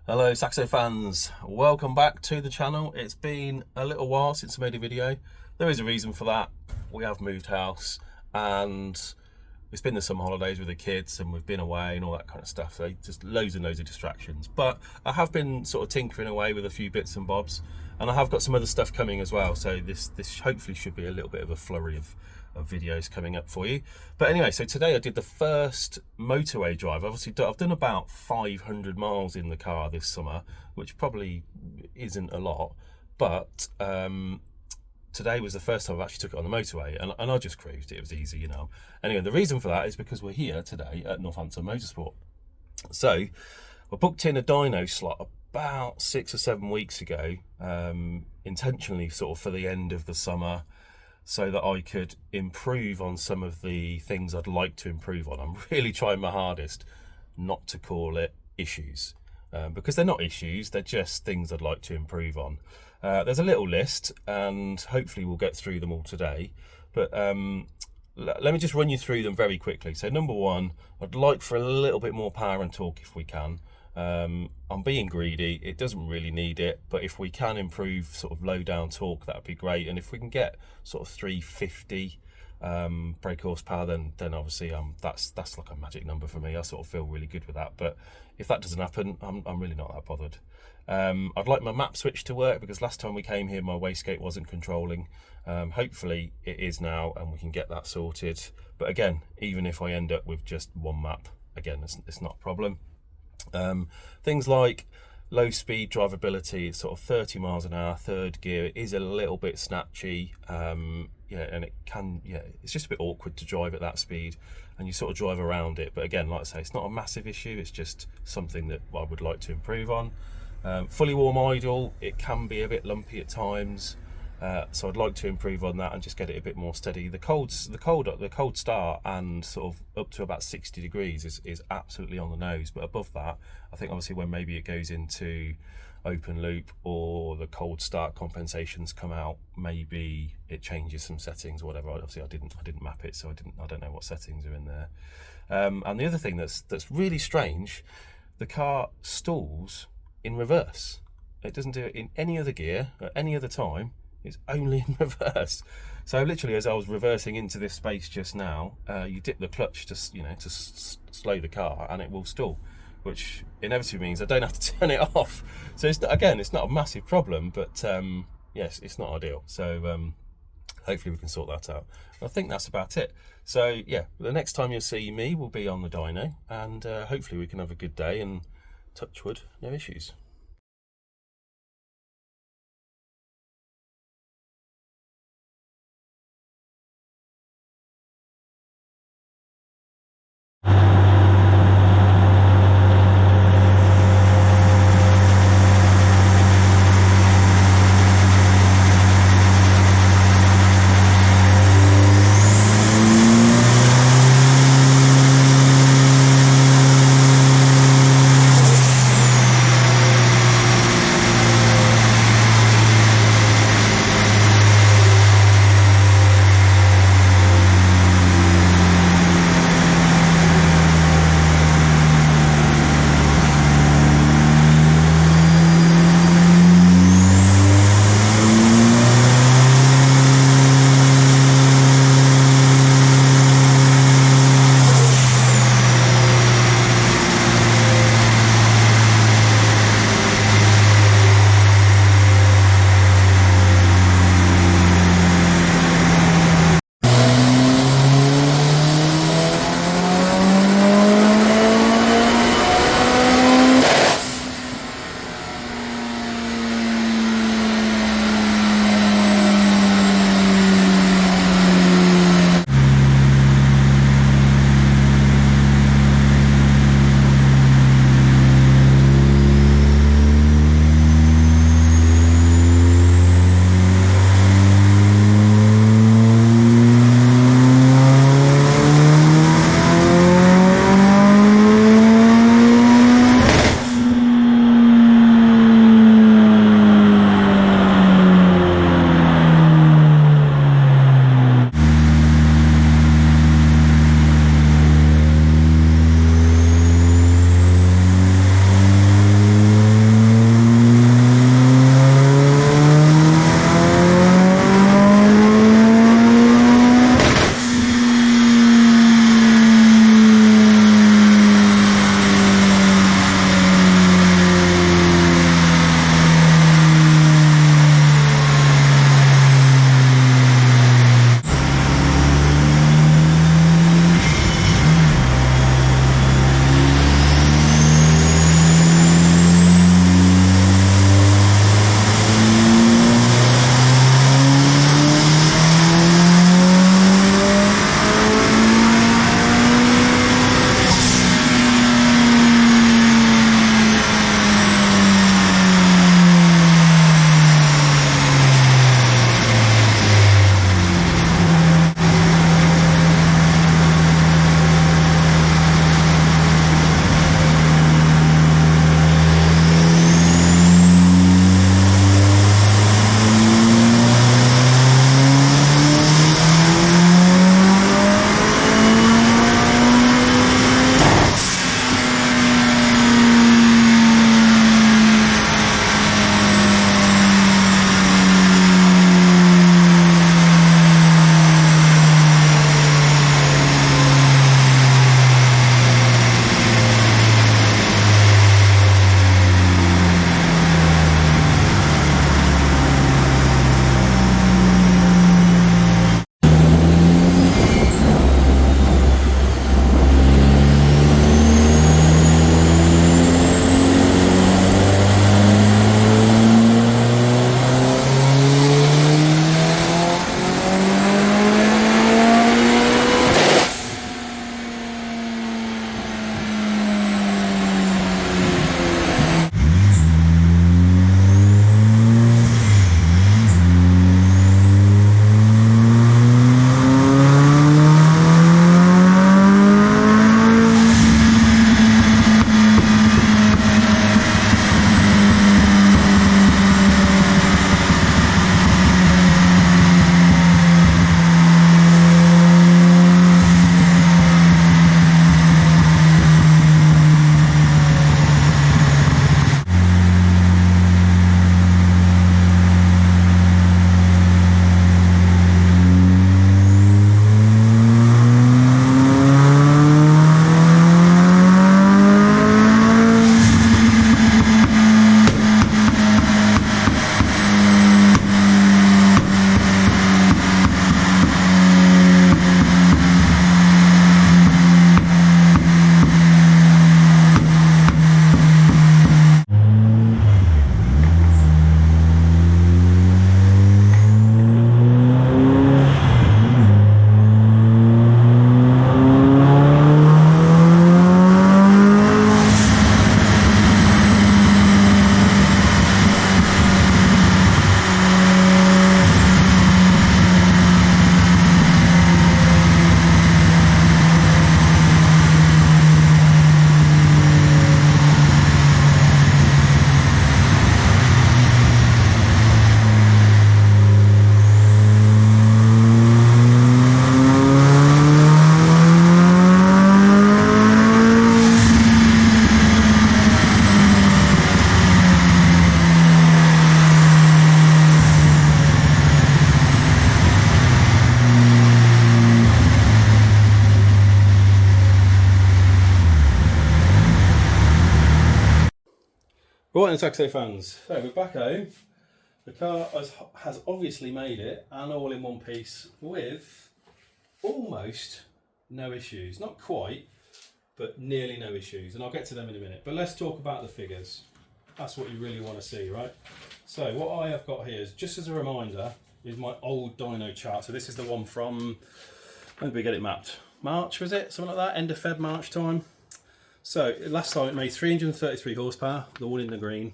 Hello Saxo fans, welcome back to the channel. It's been a little while since I made a video. There is a reason for that. We have moved house and it's been the summer holidays with the kids and we've been away and all that kind of stuff, so just loads and loads of distractions. But I have been sort of tinkering away with a few bits and bobs, and I have got some other stuff coming as well, so this hopefully should be a little bit of a flurry of videos coming up for you. But anyway, so today I did the first motorway drive. Obviously I've done about 500 miles in the car this summer, which probably isn't a lot, but today was the first time I actually took it on the motorway, and I just cruised. It was easy, you know. Anyway, the reason for that is because we're here today at Northampton Motorsport. So I booked in a dyno slot about 6 or 7 weeks ago, intentionally sort of for the end of the summer, so that I could improve on some of the things I'd like to improve on. I'm really trying my hardest not to call it issues, because they're not issues, they're just things I'd like to improve on. There's a little list and hopefully we'll get through them all today, but let me just run you through them very quickly. So number one, I'd like for a little bit more power and torque if we can. I'm being greedy, it doesn't really need it, but if we can improve sort of low down torque, that would be great. And if we can get sort of 350 brake horsepower, then obviously that's like a magic number for me. I sort of feel really good with that, but if that doesn't happen, I'm really not that bothered. I'd like my map switch to work, because last time we came here my wastegate wasn't controlling. Hopefully it is now and we can get that sorted, but again, even if I end up with just one map, again, it's not a problem. Things like low speed drivability, it's sort of 30 miles an hour, third gear. It is a little bit snatchy, yeah, and it's just a bit awkward to drive at that speed, and you sort of drive around it. But again, like I say, it's not a massive issue, it's just something that I would like to improve on. Fully warm idle, it can be a bit lumpy at times, so I'd like to improve on that and just get it a bit more steady. The cold start and sort of up to about 60 degrees is absolutely on the nose, but above that, I think obviously when maybe it goes into open loop or the cold start compensations come out, maybe it changes some settings or whatever. Obviously I didn't map it, so I don't know what settings are in there. And the other thing that's really strange, the car stalls in reverse. It doesn't do it in any other gear at any other time. It's only in reverse. So literally, as I was reversing into this space just now, you dip the clutch to slow the car, and it will stall, which inevitably means I don't have to turn it off. So it's not a massive problem, but yes, it's not ideal. So hopefully we can sort that out. I think that's about it. So yeah, the next time you'll see me will be on the dyno, and hopefully we can have a good day, and touch wood, no issues. Right then, Saxo fans, so we're back home. The car has obviously made it, and all in one piece with almost no issues. Not quite, but nearly no issues, and I'll get to them in a minute. But let's talk about the figures. That's what you really want to see, right? So what I have got here is, just as a reminder, is my old dyno chart. So this is the one from, when did we get it mapped? March, was it? Something like that, end of Feb, March time. So last time it made 333 horsepower, the one in the green,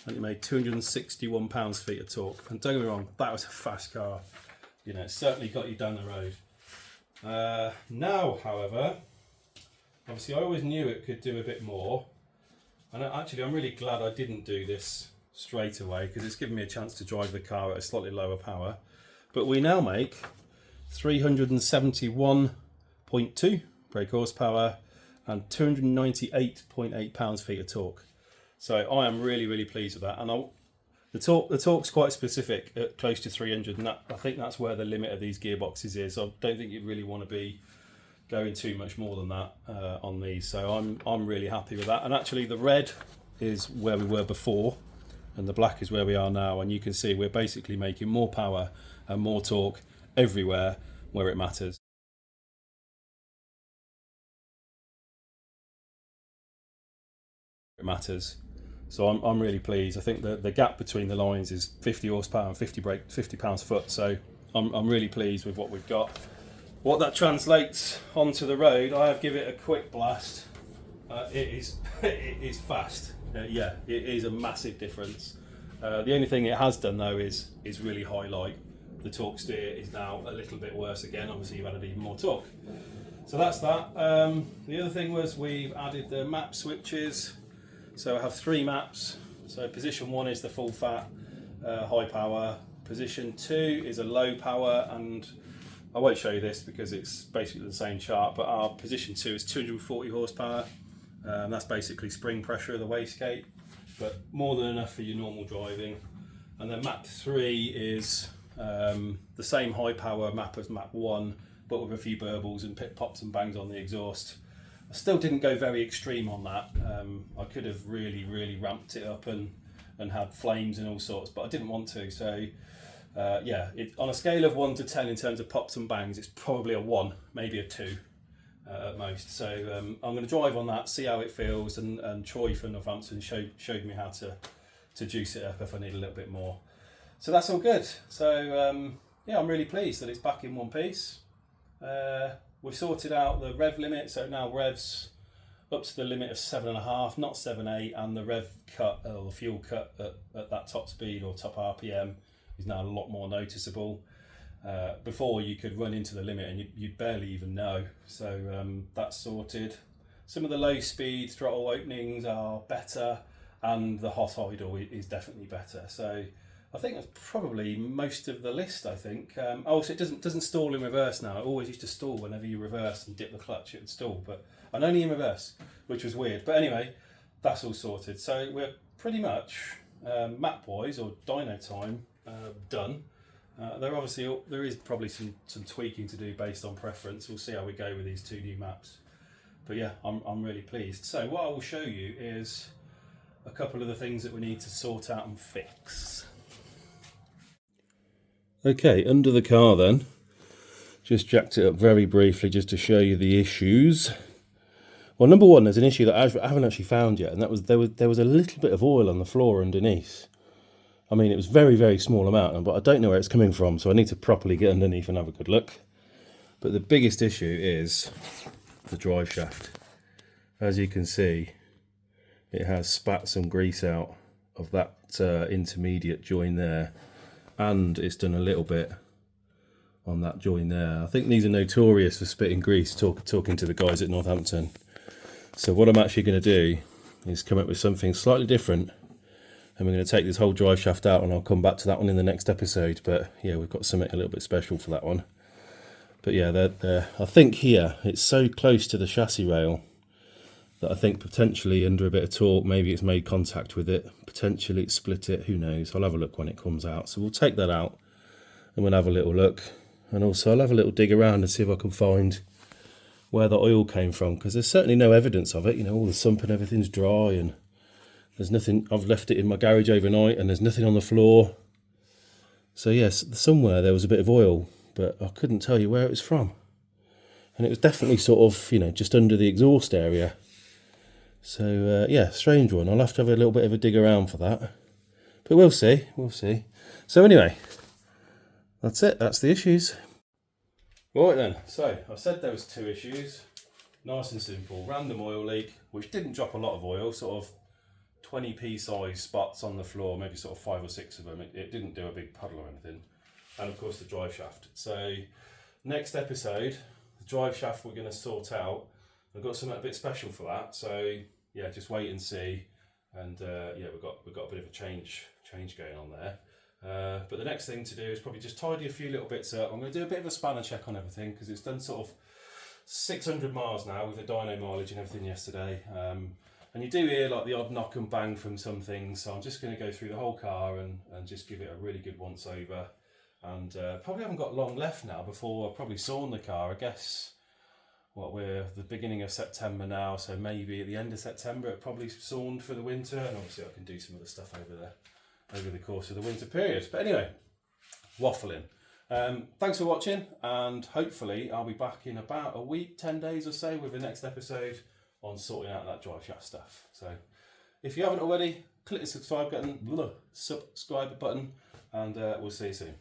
and it made 261 pounds-feet of torque. And don't get me wrong, that was a fast car. You know, it certainly got you down the road. Now, however, obviously I always knew it could do a bit more. And actually I'm really glad I didn't do this straight away, because it's given me a chance to drive the car at a slightly lower power. But we now make 371.2 brake horsepower and 298.8 pounds-feet of torque. So I am really, really pleased with that. And the torque's quite specific at close to 300, and I think that's where the limit of these gearboxes is. I don't think you really want to be going too much more than that on these. So I'm really happy with that. And actually the red is where we were before, and the black is where we are now. And you can see we're basically making more power and more torque everywhere where it matters. It matters. So I'm really pleased. I think the gap between the lines is 50 horsepower and 50 pounds-foot. So I'm really pleased with what we've got. What that translates onto the road, I have given it a quick blast. It is fast. Yeah, it is a massive difference. The only thing it has done though is really highlight. The torque steer is now a little bit worse again. Obviously you've added even more torque. So that's that. The other thing was we've added the map switches. So I have 3 maps. So position 1 is the full fat, high power. Position 2 is a low power, and I won't show you this because it's basically the same chart, but our position 2 is 240 horsepower. That's basically spring pressure of the wastegate, but more than enough for your normal driving. And then map 3 is the same high power map as map 1, but with a few burbles and pit pops and bangs on the exhaust. I still didn't go very extreme on that. I could have really ramped it up and had flames and all sorts, but I didn't want to. So yeah, on a scale of 1 to 10 in terms of pops and bangs, it's probably a 1, maybe a 2 at most. So I'm going to drive on that, see how it feels, and Troy from Northampton showed me how to juice it up if I need a little bit more. So that's all good. So yeah, I'm really pleased that it's back in one piece. We've sorted out the rev limit, so it now revs up to the limit of 7.5, not 7.8, and the rev cut, or the fuel cut at that top speed or top RPM is now a lot more noticeable. Before you could run into the limit and you'd barely even know, so that's sorted. Some of the low speed throttle openings are better, and the hot idle is definitely better. So I think that's probably most of the list, I think. Oh, so it doesn't stall in reverse now. It always used to stall whenever you reverse and dip the clutch, it would stall, and only in reverse, which was weird. But anyway, that's all sorted. So we're pretty much map-wise, or dyno time, done. There is probably some tweaking to do based on preference. We'll see how we go with these 2 new maps. But yeah, I'm really pleased. So what I will show you is a couple of the things that we need to sort out and fix. Okay, under the car then, just jacked it up very briefly just to show you the issues. Well, number 1, there's an issue that I haven't actually found yet, and that was there was a little bit of oil on the floor underneath. I mean, it was very small amount, but I don't know where it's coming from, so I need to properly get underneath and have a good look. But the biggest issue is the drive shaft. As you can see, it has spat some grease out of that intermediate join there, and it's done a little bit on that join there. I think these are notorious for spitting grease, talking to the guys at Northampton. So what I'm actually going to do is come up with something slightly different, and we're going to take this whole drive shaft out, and I'll come back to that one in the next episode. But yeah, we've got something a little bit special for that one. But yeah, I think here it's so close to the chassis rail that I think potentially under a bit of torque, maybe it's made contact with it, potentially it's split it, who knows. I'll have a look when it comes out. So we'll take that out and we'll have a little look, and also I'll have a little dig around and see if I can find where the oil came from, because there's certainly no evidence of it. You know, all the sump and everything's dry, and There's nothing, I've left it in my garage overnight and there's nothing on the floor. So yes, somewhere there was a bit of oil, but I couldn't tell you where it was from. And it was definitely sort of, you know, just under the exhaust area. So yeah, strange one. I'll have to have a little bit of a dig around for that. But we'll see, we'll see. So anyway, that's it, that's the issues. Right then, so I said there was 2 issues. Nice and simple. Random oil leak, which didn't drop a lot of oil, sort of 20p size spots on the floor, maybe sort of 5 or 6 of them. It didn't do a big puddle or anything. And of course the drive shaft. So next episode, the drive shaft we're going to sort out. I've got something a bit special for that. So yeah, just wait and see. And yeah, we've got a bit of a change going on there. But the next thing to do is probably just tidy a few little bits up. I'm going to do a bit of a spanner check on everything because it's done sort of 600 miles now with the dyno mileage and everything yesterday. And you do hear like the odd knock and bang from some things, so I'm just going to go through the whole car and just give it a really good once over. And probably haven't got long left now before I'll probably sawn the car. I guess what we're the beginning of September now, so maybe at the end of September it probably sawned for the winter, and obviously I can do some other stuff over the course of the winter period. But anyway, waffling. Thanks for watching, and hopefully I'll be back in about a week, 10 days or so with the next episode on sorting out that drive shaft stuff. So if you haven't already, click the subscribe button, and we'll see you soon.